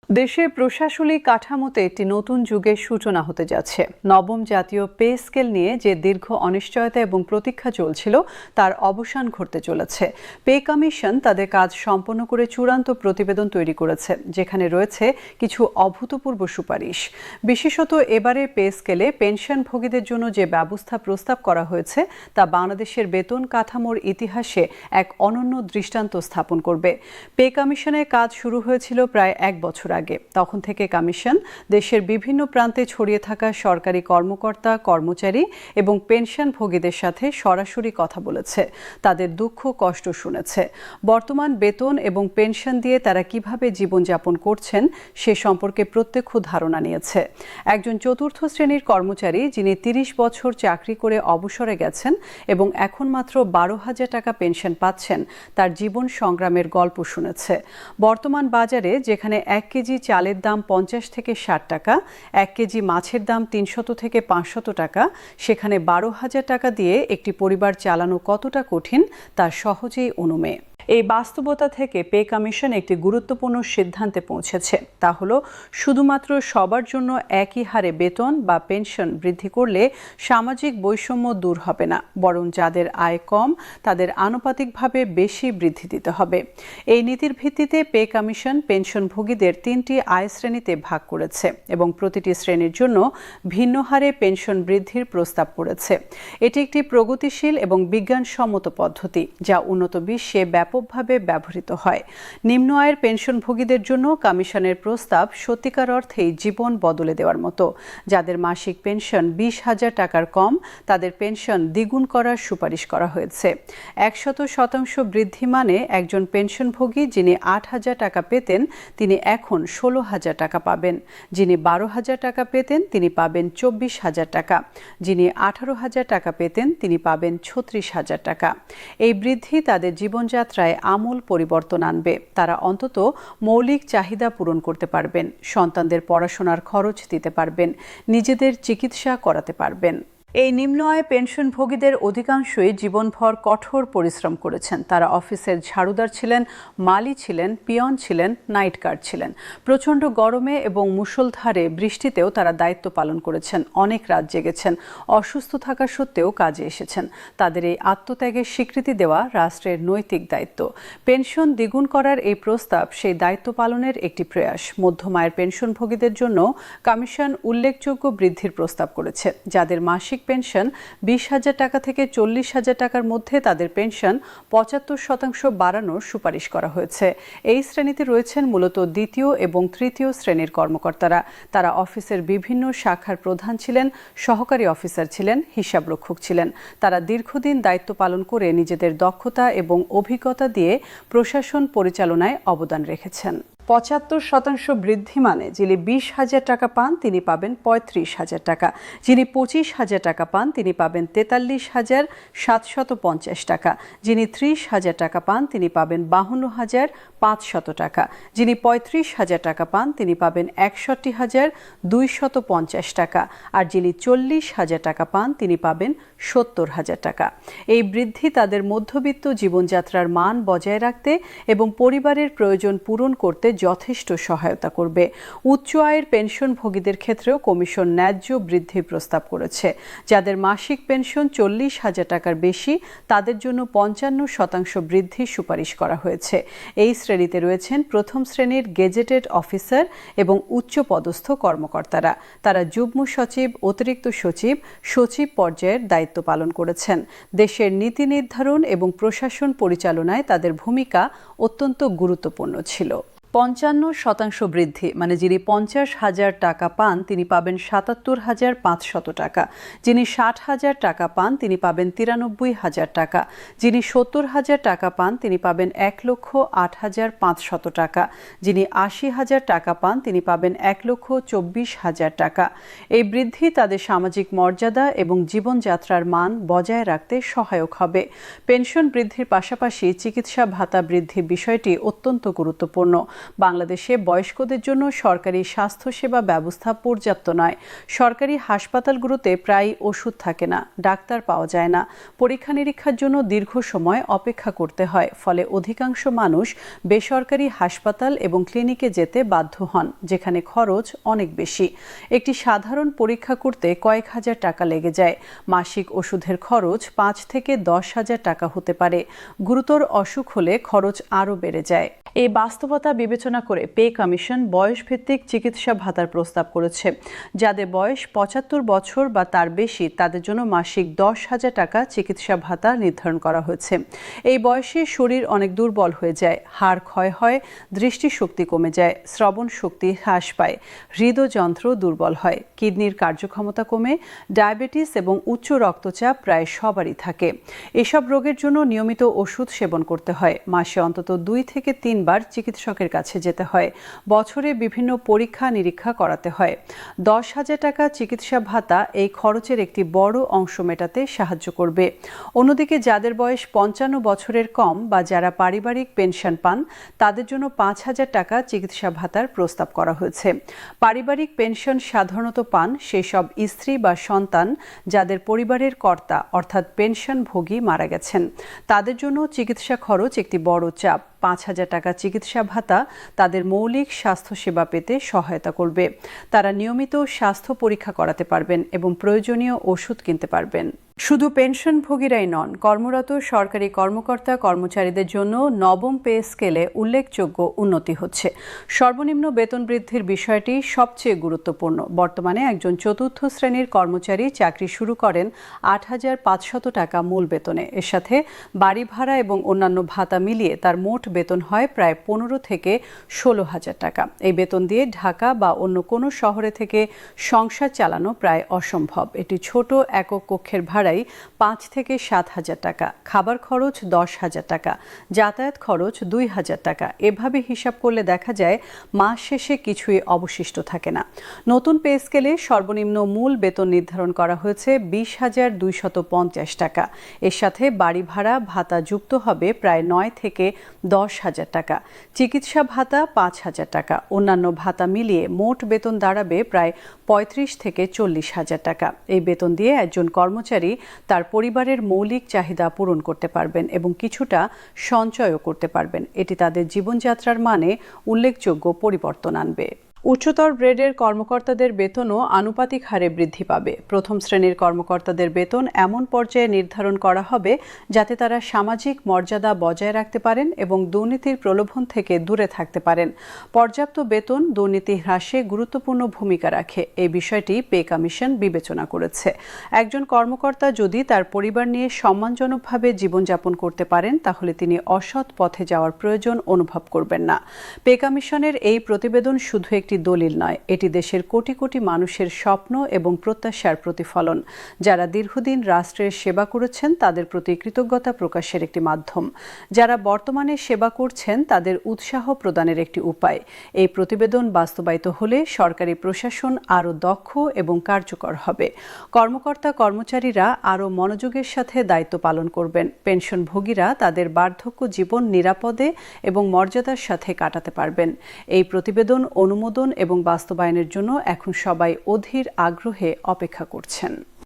দেশে প্রশাসনিক কাঠামোতে একটি নতুন যুগের সূচনা হতে যাচ্ছে। নবম জাতীয় পে স্কেল নিয়ে যে দীর্ঘ অনিশ্চয়তা এবং প্রতীক্ষা চলছিল তার অবসান ঘটতে চলেছে। পে কমিশন তাদের কাজ সম্পন্ন করে চূড়ান্ত প্রতিবেদন তৈরি করেছে, যেখানে রয়েছে কিছু অভূতপূর্ব সুপারিশ। বিশেষত এবারের পে স্কেলে পেনশনভোগীদের জন্য যে ব্যবস্থা প্রস্তাব করা হয়েছে তা বাংলাদেশের বেতন কাঠামোর ইতিহাসে এক অনন্য দৃষ্টান্ত স্থাপন করবে। পে কমিশনের কাজ শুরু হয়েছিল প্রায় এক বছর আগে। তখন থেকে কমিশন দেশের বিভিন্ন প্রান্তে ছড়িয়ে থাকা সরকারি কর্মকর্তা, কর্মচারী এবং পেনশনভোগীদের সাথে সরাসরি কথা বলেছে, তাদের দুঃখ কষ্ট শুনেছে। বর্তমান বেতন এবং পেনশন দিয়ে তারা কিভাবে জীবনযাপন করছেন সে সম্পর্কে প্রত্যক্ষ ধারণা নিয়েছে। একজন চতুর্থ শ্রেণীর কর্মচারী যিনি ৩০ বছর চাকরি করে অবসরে গেছেন এবং এখন মাত্র ১২,০০০ টাকা পেনশন পাচ্ছেন, তার জীবন সংগ্রামের গল্প শুনেছে। বর্তমান বাজারে যেখানে ১ কেজি চালের দাম ৫০ থেকে ৬০ টাকা, ১ কেজি মাছের দাম ৩০০ থেকে ৫০০ টাকা, সেখানে ১২,০০০ টাকা দিয়ে একটি পরিবার চালানো কতটা কঠিন তা সহজেই অনুমেয়। এই বাস্তবতা থেকে পে কমিশন একটি গুরুত্বপূর্ণ সিদ্ধান্তে পৌঁছেছে। তা হলো শুধুমাত্র সবার জন্য একই হারে বেতন বা পেনশন বৃদ্ধি করলে সামাজিক বৈষম্য দূর হবে না, বরং যাদের আয় কম তাদের আনুপাতিকভাবে বেশি বৃদ্ধি দিতে হবে। এই নীতির ভিত্তিতে পে কমিশন পেনশনভোগীদের ৩টি আয় শ্রেণীতে ভাগ করেছে এবং প্রতিটি শ্রেণীর জন্য ভিন্ন হারে পেনশন বৃদ্ধির প্রস্তাব করেছে। এটি একটি প্রগতিশীল এবং বিজ্ঞানসম্মত পদ্ধতি যা উন্নত বিশ্বে ব্যাপকভাবে ব্যবহৃত হয়। নিম্ন আয়ের পেনশনভোগীদের জন্য কমিশনের প্রস্তাব সত্যিকার অর্থেই জীবন বদলে দেওয়ার মতো। যাদের মাসিক পেনশন ২০,০০০ টাকার কম, তাদের পেনশন দ্বিগুণ করার সুপারিশ করা হয়েছে। ১০০% বৃদ্ধি মানে একজন পেনশনভোগী যিনি ৮,০০০ টাকা পেতেন তিনি এখন ১৬,০০০ টাকা পাবেন। যিনি ১২,০০০ টাকা পেতেন তিনি পাবেন ২৪,০০০ টাকা। যিনি ১৮,০০০ টাকা পেতেন তিনি পাবেন ৩৬,০০০ টাকা। এই বৃদ্ধি তাদের জীবনযাত্রায় আমূল পরিবর্তন আনবে। তারা অন্তত মৌলিক চাহিদা পূরণ করতে পারবেন, সন্তানদের পড়াশোনার খরচ দিতে পারবেন, নিজেদের চিকিৎসা করাতে পারবেন। এই নিম্ন আয় পেনশনভোগীদের অধিকাংশই জীবনভর কঠোর পরিশ্রম করেছেন। তারা অফিসের ঝাড়ুদার ছিলেন, মালি ছিলেন, পিয়ন ছিলেন, নাইট গার্ড ছিলেন। প্রচণ্ড গরমে এবং মুষলধারে বৃষ্টিতেও তারা দায়িত্ব পালন করেছেন, অনেক রাত জেগেছেন, অসুস্থ থাকা সত্ত্বেও কাজে এসেছেন। তাদের এই আত্মত্যাগের স্বীকৃতি দেওয়া রাষ্ট্রের নৈতিক দায়িত্ব। পেনশন দ্বিগুণ করার এই প্রস্তাব সেই দায়িত্ব পালনের একটি প্রয়াস। মধ্যম আয়ের পেনশনভোগীদের জন্য কমিশন উল্লেখযোগ্য বৃদ্ধির প্রস্তাব করেছে। যাদের মাসিক পেনশন ২০,০০০ টাকা থেকে ৪০,০০০ টাকার মধ্যে তাদের পেনশন ৭৫% বাড়ানোর সুপারিশ করা হয়েছে। এই শ্রেণীতে রয়েছেন মূলত দ্বিতীয় এবং তৃতীয় শ্রেণীর কর্মকর্তারা। তারা অফিসের বিভিন্ন শাখার প্রধান ছিলেন, সহকারী অফিসার ছিলেন, হিসাবরক্ষক ছিলেন। তারা দীর্ঘদিন দায়িত্ব পালন করে নিজেদের দক্ষতা এবং অভিজ্ঞতা দিয়ে প্রশাসন পরিচালনায় অবদান রেখেছেন। ৭৫% বৃদ্ধি মানে যিনি ২০,০০০ টাকা পান তিনি পাবেন ৩৫,০০০ টাকা। যিনি ২৫,০০০ টাকা পান তিনি পাবেন ৪৩,৭৫০ টাকা। যিনি ৩০,০০০ টাকা পান তিনি পাবেন ৫২,৫০০ টাকা। যিনি ৩৫,০০০ টাকা পান তিনি পাবেন ৬১,২৫০ টাকা। আর যিনি ৪০,০০০ টাকা পান তিনি পাবেন ৭০,০০০ টাকা। এই বৃদ্ধি তাদের মধ্যবিত্ত জীবনযাত্রার মান বজায় রাখতে এবং পরিবারের প্রয়োজন পূরণ করতে যথেষ্ট সহায়তা করবে। উচ্চ আয়ের পেনশনভোগীদের ক্ষেত্রেও কমিশন ন্যায্য বৃদ্ধির প্রস্তাব করেছে। যাদের মাসিক পেনশন ৪০,০০০ টাকার বেশি তাদের জন্য ৫৫% বৃদ্ধির সুপারিশ করা হয়েছে। এই শ্রেণীতে রয়েছেন প্রথম শ্রেণীর গেজেটেড অফিসার এবং উচ্চপদস্থ কর্মকর্তারা। তারা যুগ্ম সচিব, অতিরিক্ত সচিব, সচিব পর্যায়ের দায়িত্ব পালন করেছেন। দেশের নীতি নির্ধারণ এবং প্রশাসন পরিচালনায় তাদের ভূমিকা অত্যন্ত গুরুত্বপূর্ণ ছিল। ৫৫% বৃদ্ধি মানে যিনি ৫০,০০০ টাকা পান তিনি পাবেন ৭৭,৫০০ টাকা। যিনি ৬০,০০০ টাকা পান তিনি পাবেন ৯৩,০০০ টাকা। যিনি ৭০,০০০ টাকা পান তিনি পাবেন ১,০৮,৫০০ টাকা। যিনি ৮০,০০০ টাকা পান তিনি পাবেন ১,২৪,০০০ টাকা। এই বৃদ্ধি তাদের সামাজিক মর্যাদা এবং জীবনযাত্রার মান বজায় রাখতে সহায়ক হবে। পেনশন বৃদ্ধির পাশাপাশি চিকিৎসা ভাতা বৃদ্ধির বিষয়টি অত্যন্ত গুরুত্বপূর্ণ। বাংলাদেশে বয়স্কদের জন্য সরকারি স্বাস্থ্যসেবা ব্যবস্থা পর্যাপ্ত নয়। সরকারি হাসপাতালগুলোতে প্রায় ওষুধ থাকে না, ডাক্তার পাওয়া যায় না, পরীক্ষা নিরীক্ষার জন্য দীর্ঘ সময় অপেক্ষা করতে হয়। ফলে অধিকাংশ মানুষ বেসরকারি হাসপাতাল এবং ক্লিনিকে যেতে বাধ্য হন, যেখানে খরচ অনেক বেশি। একটি সাধারণ পরীক্ষা করতে কয়েক হাজার টাকা লেগে যায়। মাসিক ওষুধের খরচ 5 থেকে 10,000 টাকা হতে পারে। গুরুতর অসুখ হলে খরচ আরও বেড়ে যায়। এই বাস্তবতা বিবেচনা করে পে কমিশন বয়সভিত্তিক চিকিৎসা ভাতার প্রস্তাব করেছে। যাদের বয়স 75 বছর বা তার বেশি, তাদের জন্য মাসিক 10,000 টাকা চিকিৎসা ভাতা নির্ধারণ করা হয়েছে। এই বয়সে শরীর অনেক দুর্বল হয়ে যায়, হাড় ক্ষয় হয়, দৃষ্টিশক্তি কমে যায়, শ্রবণ শক্তি হ্রাস পায়, হৃদযন্ত্র দুর্বল হয়, কিডনির কার্যক্ষমতা কমে, ডায়াবেটিস এবং উচ্চ রক্তচাপ প্রায় সবারই থাকে। এসব রোগের জন্য নিয়মিত ওষুধ সেবন করতে হয়। মাসে অন্তত 2 থেকে 3 বার চিকিৎসকের কাছে যেতে হয়। বছরে বিভিন্ন পরীক্ষা নিরীক্ষা করাতে হয়। 10,000 টাকা চিকিৎসা ভাতা এই খরচের একটি বড় অংশ মেটাতে সাহায্য করবে। অন্যদিকে যাদের বয়স 55 বছরের কম বা যারা পারিবারিক পেনশন পান, তাদের জন্য 5,000 টাকা চিকিৎসা ভাতার প্রস্তাব করা হয়েছে। পারিবারিক পেনশন সাধারণত পান সেই সব স্ত্রী বা সন্তান যাদের পরিবারের কর্তা অর্থাৎ পেনশনভোগী মারা গেছেন। তাদের জন্য চিকিৎসা খরচ একটি বড় চাপ। 5,000 টাকা চিকিৎসা ভাতা তাদের মৌলিক স্বাস্থ্যসেবা পেতে সহায়তা করবে। তারা নিয়মিত স্বাস্থ্য পরীক্ষা করাতে পারবেন এবং প্রয়োজনীয় ওষুধ কিনতে পারবেন। শুধু পেনশনভোগীরাই নন, কর্মরত সরকারি কর্মকর্তা কর্মচারীদের জন্য নবম পে স্কেলে উল্লেখযোগ্য উন্নতি হচ্ছে। সর্বনিম্ন বেতন বৃদ্ধির বিষয়টি সবচেয়ে গুরুত্বপূর্ণ। বর্তমানে একজন চতুর্থ শ্রেণীর কর্মচারী চাকরি শুরু করেন 8,500 টাকা মূল বেতনে। এর সাথে বাড়ি ভাড়া এবং অন্যান্য ভাতা মিলিয়ে তার মোট বেতন হয় প্রায় 15 থেকে 16,000 টাকা। এই বেতন দিয়ে ঢাকা বা অন্য কোনো শহরে থেকে সংসার চালানো প্রায় অসম্ভব। এটি ছোট একক কক্ষের ভাড়াই 5 থেকে 7,000 টাকা, খাবার খরচ 10,000 টাকা, যাতায়াত খরচ 2,000 টাকা। এভাবে হিসাব করলে দেখা যায় মাস শেষে কিছুই অবশিষ্ট থাকে না। নতুন পে স্কেলে সর্বনিম্ন মূল বেতন নির্ধারণ করা হয়েছে 20,250 টাকা। এর সাথে বাড়ি ভাড়া ভাতা যুক্ত হবে প্রায় 9 থেকে 10,000 টাকা, চিকিৎসা ভাতা 5,000 টাকা, অন্যান্য ভাতা মিলিয়ে মোট বেতন দাঁড়াবে প্রায় 35 থেকে 40,000 টাকা। এই বেতন দিয়ে একজন কর্মচারী তার পরিবারের মৌলিক চাহিদা পূরণ করতে পারবেন এবং কিছুটা সঞ্চয়ও করতে পারবেন। এটি তাদের জীবনযাত্রার মানে উল্লেখযোগ্য পরিবর্তন আনবে। উচ্চতর গ্রেডের কর্মকর্তাদের বেতনও আনুপাতিক হারে বৃদ্ধি পাবে। প্রথম শ্রেণীর কর্মকর্তাদের বেতন এমন পর্যায়ে নির্ধারণ করা হবে যাতে তারা সামাজিক মর্যাদা বজায় রাখতে পারেন এবং দুর্নীতির প্রলোভন থেকে দূরে থাকতে পারেন। পর্যাপ্ত বেতন দুর্নীতি হ্রাসে গুরুত্বপূর্ণ ভূমিকা রাখে। এই বিষয়টি পে কমিশন বিবেচনা করেছে। একজন কর্মকর্তা যদি তার পরিবার নিয়ে সম্মানজনকভাবে জীবনযাপন করতে পারেন, তাহলে তিনি অসৎ পথে যাওয়ার প্রয়োজন অনুভব করবেন না। পে কমিশনের এই প্রতিবেদন শুধু একটি দলিল নয়, এটি দেশের কোটি কোটি মানুষের স্বপ্ন এবং প্রত্যাশার প্রতিফলন। যারা দীর্ঘদিন রাষ্ট্রের সেবা করেছেন তাদের প্রতি কৃতজ্ঞতা প্রকাশের একটি মাধ্যম। যারা বর্তমানে সেবা করছেন তাদের উৎসাহ প্রদানের একটি উপায়। এই প্রতিবেদন বাস্তবায়িত হলে সরকারি প্রশাসন আরও দক্ষ এবং কার্যকর হবে। কর্মকর্তা কর্মচারীরা আরও মনোযোগের সাথে দায়িত্ব পালন করবেন। পেনশনভোগীরা তাদের বার্ধক্য জীবন নিরাপদে এবং মর্যাদার সাথে কাটাতে পারবেন। এই প্রতিবেদন অনুমোদন এবং বাস্তবায়নের জন্য এখন সবাই অধীর আগ্রহে অপেক্ষা করছেন।